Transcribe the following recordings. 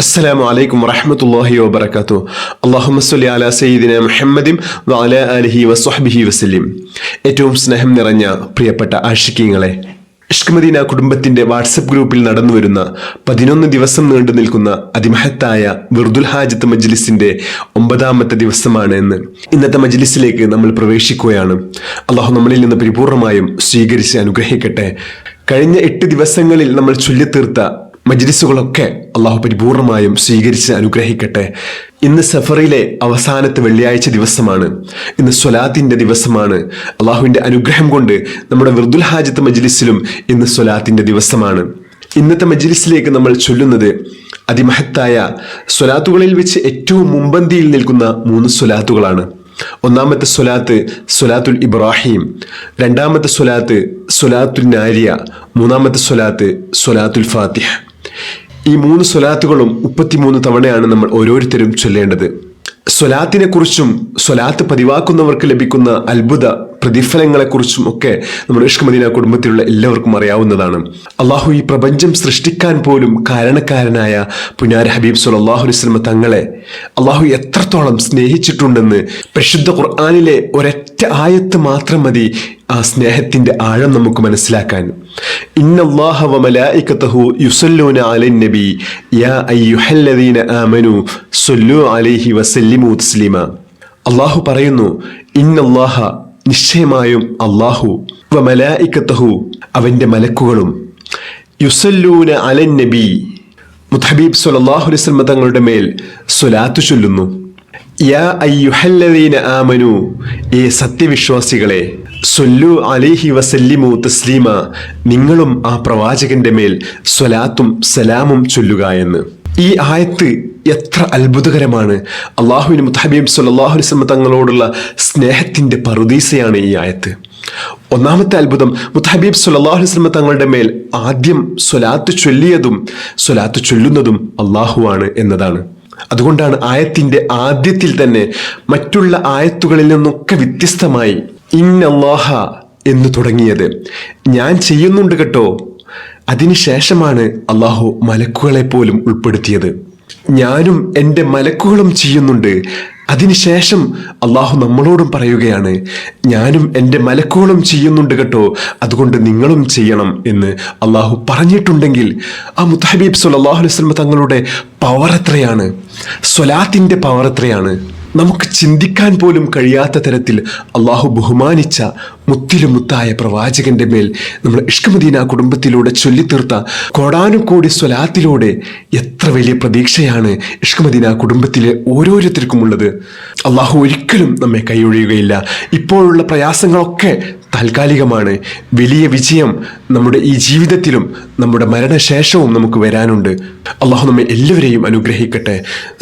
അസ്സലാമു അലൈക്കും വറഹ്മത്തുള്ളാഹി വബറകാതുഹു. അല്ലാഹുമ്മ സ്വല്ലി അലാ സയ്യിദിനാ മുഹമ്മദിൻ വഅലാ ആലിഹി വസ്വഹ്ബിഹി വസല്ലം. ഏറ്റവും സ്നേഹം നിറഞ്ഞ പ്രിയപ്പെട്ട ആശിക്കീങ്ങളെ, ഇഷ്ക് മദീന കുടുംബത്തിന്റെ വാട്സപ്പ് ഗ്രൂപ്പിൽ നടന്നുവരുന്ന 11 ദിവസം നീണ്ടു നിൽക്കുന്ന അതിമഹത്തായ വിർദുൽ ഹാജത്ത് മജ്ലിസിന്റെ 9ാമത്തെ ദിവസമാണ് എന്ന്. ഇന്നത്തെ മജ്ലിസിലേക്ക് നമ്മൾ പ്രവേശിക്കുകയാണ്. അള്ളാഹു നമ്മളിൽ നിന്ന് പരിപൂർണമായും സ്വീകരിച്ച് അനുഗ്രഹിക്കട്ടെ. കഴിഞ്ഞ 8 ദിവസങ്ങളിൽ നമ്മൾ ചൊല്ലിത്തീർത്ത മജ്ലിസുകളൊക്കെ അള്ളാഹു പരിപൂർണമായും സ്വീകരിച്ച് അനുഗ്രഹിക്കട്ടെ. ഇന്ന് സഫറിലെ അവസാനത്തെ വെള്ളിയാഴ്ച ദിവസമാണ്. ഇന്ന് സ്വലാത്തിന്റെ ദിവസമാണ്. അള്ളാഹുവിന്റെ അനുഗ്രഹം കൊണ്ട് നമ്മുടെ വിർദുൽ ഹാജത്ത് മജ്ലിസിലും ഇന്ന് സ്വലാത്തിന്റെ ദിവസമാണ്. ഇന്നത്തെ മജ്ലിസിലേക്ക് നമ്മൾ ചൊല്ലുന്നത് അതിമഹത്തായ സ്വലാത്തുകളിൽ വെച്ച് ഏറ്റവും മുമ്പന്തിയിൽ നിൽക്കുന്ന 3 സ്വലാത്തുകളാണ്. ഒന്നാമത്തെ സ്വലാത്ത് സ്വലാത്തുൽ ഇബ്രാഹിം, രണ്ടാമത്തെ സ്വലാത്ത് സ്വലാത്തുൽ നാരിയ, മൂന്നാമത്തെ സ്വലാത്ത് സ്വലാത്തുൽ ഫാത്തിഹ. ഈ 3 സ്വലാത്തുകളും 33 തവണയാണ് നമ്മൾ ഓരോരുത്തരും ചൊല്ലേണ്ടത്. സ്വലാത്തിനെ കുറിച്ചും സ്വലാത്ത് പതിവാക്കുന്നവർക്ക് ലഭിക്കുന്ന അത്ഭുത പ്രതിഫലങ്ങളെക്കുറിച്ചും ഒക്കെ നമ്മുടെ ഇഷ്ക് മദീന കുടുംബത്തിലുള്ള എല്ലാവർക്കും അറിയാവുന്നതാണ്. അള്ളാഹു ഈ പ്രപഞ്ചം സൃഷ്ടിക്കാൻ പോലും കാരണക്കാരനായ പുനാര ഹബീബ് സ്വല്ലല്ലാഹു അലൈഹി വസല്ലം തങ്ങളെ അള്ളാഹു എത്രത്തോളം സ്നേഹിച്ചിട്ടുണ്ടെന്ന് പരിശുദ്ധ ഖുർആനിലെ ഒരൊറ്റ ആയത്ത് മാത്രം മതി ആ സ്നേഹത്തിന്റെ ആഴം നമുക്ക് മനസ്സിലാക്കാൻ. ഇന്നല്ലാഹ വമലായികതഹു യുസല്ലൂന അലൻ നബി യാ അയ്യുഹല്ലദീന ആമനു സ്വല്ലു അലൈഹി വസല്ലിമു തസ്ലീമാ. അള്ളാഹു പറയുന്നു, ഇന്നല്ലാഹ നിശ്ചയമായും അള്ളാഹു വമലായികതഹു അവന്റെ മലക്കുകളും യുസല്ലൂന അലൻ നബി മുഹമ്മദ് സ്വല്ലല്ലാഹു അലൈഹി വസല്ലം തങ്ങളുടെ മേൽ സ്വലാത്ത് ചൊല്ലുന്നു. യാ അയ്യുഹല്ലദീന ആമനു, ഏ സത്യവിശ്വാസികളെ, സ്വല്ലു അലൈഹി വസല്ലിമു തസ്ലീമ, നിങ്ങളും ആ പ്രവാചകന്റെ മേൽ സ്വലാത്തും സലാമും ചൊല്ലുക എന്ന്. ഈ ആയത്ത് എത്ര അത്ഭുതകരമാണ്! അള്ളാഹുവിന് മുഹമ്മദ് സ്വല്ലല്ലാഹു അലൈഹി വസല്ലം തങ്ങളോടുള്ള സ്നേഹത്തിന്റെ പറുദീസയാണ് ഈ ആയത്ത്. ഒന്നാമത്തെ അത്ഭുതം, മുഹമ്മദ് സ്വല്ലല്ലാഹു അലൈഹി വസല്ലം തങ്ങളുടെ മേൽ ആദ്യം സ്വലാത്ത് ചൊല്ലിയതും സ്വലാത്ത് ചൊല്ലുന്നതും അള്ളാഹുവാണ് എന്നതാണ്. അതുകൊണ്ടാണ് ആയത്തിന്റെ ആദ്യത്തിൽ തന്നെ മറ്റുള്ള ആയത്തുകളിൽ നിന്നൊക്കെ വ്യത്യസ്തമായി ഇന്നല്ലാഹ എന്ന് തുടങ്ങിയത്. ഞാൻ ചെയ്യുന്നുണ്ട് കേട്ടോ. അതിനുശേഷമാണ് അള്ളാഹു മലക്കുകളെ പോലും ഉൾപ്പെടുത്തിയത്. ഞാനും എൻ്റെ മലക്കുകളും ചെയ്യുന്നുണ്ട്. അതിനുശേഷം അള്ളാഹു നമ്മളോടും പറയുകയാണ്, ഞാനും എൻ്റെ മലക്കുകളും ചെയ്യുന്നുണ്ട് കേട്ടോ, അതുകൊണ്ട് നിങ്ങളും ചെയ്യണം എന്ന് അള്ളാഹു പറഞ്ഞിട്ടുണ്ടെങ്കിൽ ആ മുഹമ്മദ് സ്വല്ലല്ലാഹു അലൈഹി വസല്ലം തങ്ങളുടെ പവർ എത്രയാണ്, സ്വലാത്തിന്റെ പവർ എത്രയാണ്! നമുക്ക് ചിന്തിക്കാൻ പോലും കഴിയാത്ത തരത്തിൽ അള്ളാഹു ബഹുമാനിച്ച മുത്തിലും മുത്തായ പ്രവാചകന്റെ മേൽ നമ്മൾ ഇഷ്ക് മദീന കുടുംബത്തിലൂടെ ചൊല്ലിത്തീർത്ത കോടാനുകോടി സ്വലാത്തിലൂടെ എത്ര വലിയ പ്രതീക്ഷയാണ് ഇഷ്ക് മദീന കുടുംബത്തിലെ ഓരോരുത്തർക്കും ഉള്ളത്. അള്ളാഹു ഒരിക്കലും നമ്മെ കൈയൊഴിയുകയില്ല. ഇപ്പോഴുള്ള പ്രയാസങ്ങളൊക്കെ താൽക്കാലികമാണ്. വലിയ വിജയം നമ്മുടെ ഈ ജീവിതത്തിലും നമ്മുടെ മരണശേഷവും നമുക്ക് വരാനുണ്ട്. അള്ളാഹു നമ്മെ എല്ലാവരെയും അനുഗ്രഹിക്കട്ടെ.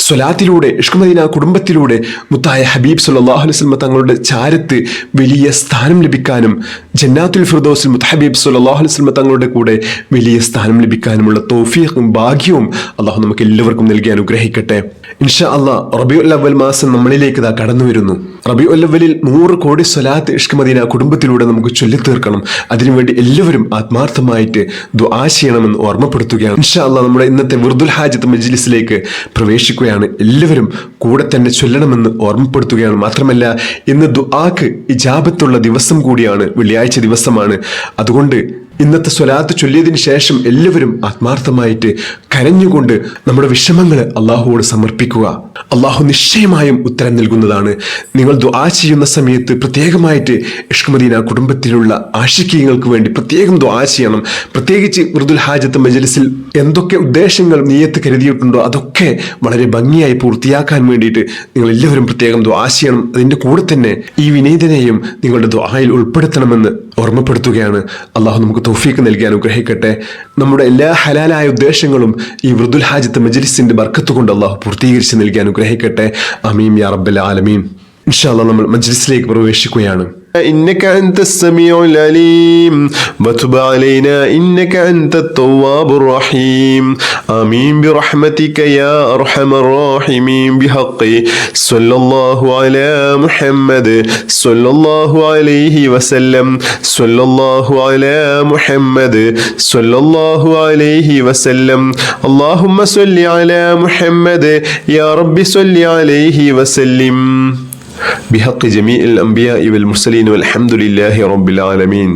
സ്വലാത്തിലൂടെ ഇഷ്ക് മദീന കുടുംബത്തിലൂടെ മുത്തായ ഹബീബ് സ്വല്ലല്ലാഹു അലൈഹി വസല്ലം തങ്ങളുടെ ചാരത്ത് വലിയ സ്ഥാനം ലഭിക്കാനും ജന്നാത്തുൽ ഫിർദൗസിൽ മുഹമ്മദ് സ്വല്ലല്ലാഹു അലൈഹി വസല്ലം തങ്ങളുടെ കൂടെ വലിയ സ്ഥാനം ലഭിക്കാനുമുള്ള തൗഫീഖും ഭാഗ്യവും അള്ളാഹു നമുക്ക് എല്ലാവർക്കും നൽകി അനുഗ്രഹിക്കട്ടെ. ഇൻഷാ അള്ളാഹ് റബീഉൽ അവ്വൽ മാസം നമ്മളിലേക്ക് കടന്നു വരുന്നു. റബീഉൽ അവ്വലിൽ 100 കോടി സ്വലാത്ത് ഇഷ്ക് മദീന കുടുംബത്തിലൂടെ നമുക്ക് ചൊല്ലിത്തീർക്കണം. അതിനുവേണ്ടി എല്ലാവരും ആത്മാർത്ഥമായിട്ട് ദുആ ചെയ്യണമെന്ന് ഓർമ്മപ്പെടുത്തുകയാണ്. ഇൻഷാ അള്ളാഹ് നമ്മുടെ ഇന്നത്തെ വിർദുൽ ഹാജത്ത് മജ്ലിസിലേക്ക് പ്രവേശിക്കുകയാണ്. എല്ലാവരും കൂടെ തന്നെ ചൊല്ലണമെന്ന് ഓർമ്മപ്പെടുത്തുകയാണ്. മാത്രമല്ല, ഇന്ന് ദുആക്ക് ഇജാബത്തുള്ള ദിവസം കൂടിയാണ്, വെള്ളിയാഴ്ച ദിവസമാണ്. അതുകൊണ്ട് ഇന്നത്തെ സ്വലാത്ത് ചൊല്ലിയതിന് ശേഷം എല്ലാവരും ആത്മാർത്ഥമായിട്ട് കരഞ്ഞുകൊണ്ട് നമ്മുടെ വിഷമങ്ങൾ അള്ളാഹുവോട് സമർപ്പിക്കുക. അള്ളാഹു നിശ്ചയമായും ഉത്തരം നൽകുന്നതാണ്. നിങ്ങൾ ദുആ ചെയ്യുന്ന സമയത്ത് പ്രത്യേകമായിട്ട് ഇഷ്ക് മദീന കുടുംബത്തിലുള്ള ആശിക്കീങ്ങൾക്ക് വേണ്ടി പ്രത്യേകം ദുആ ചെയ്യണം. പ്രത്യേകിച്ച് വിർദുൽ ഹാജത്ത് മജ്ലിസിൽ എന്തൊക്കെ ഉദ്ദേശങ്ങൾ നിയ്യത്ത് കരുതിയിട്ടുണ്ടോ അതൊക്കെ വളരെ ഭംഗിയായി പൂർത്തിയാക്കാൻ വേണ്ടിയിട്ട് നിങ്ങൾ എല്ലാവരും പ്രത്യേകം ദുആ ചെയ്യണം. അതിൻ്റെ കൂടെ തന്നെ ഈ വിനീതനെയും നിങ്ങളുടെ ദുആയിൽ ഉൾപ്പെടുത്തണമെന്ന് ഓർമ്മപ്പെടുത്തുകയാണ്. അള്ളാഹു നമുക്ക് തൗഫീഖ് നൽകി അനുഗ്രഹിക്കട്ടെ. നമ്മുടെ എല്ലാ ഹലാലായ ഉദ്ദേശങ്ങളും ഈ വിർദുൽ ഹാജത്ത് മജ്ലിസിന്റെ ബർക്കത്ത് കൊണ്ട് അള്ളാഹു പൂർത്തീകരിച്ച് നൽകി അനുഗ്രഹിക്കട്ടെ. ആമീൻ യാ റബ്ബൽ ആലമീൻ. ഇൻഷാ അല്ലാഹ് നമ്മൾ മജ്ലിസിലേക്ക് പ്രവേശിക്കുകയാണ്. إنك أنت السميع العليم وتب علينا إنك أنت التواب الرحيم آمين برحمتك يا أرحم الراحمين بحق صلى الله على محمد صلى الله عليه وسلم صلى الله على محمد صلى الله عليه وسلم اللهم صل على محمد يا رب صل عليه وسلم بحق جميع الأنبياء والمرسلين والحمد لله رب العالمين.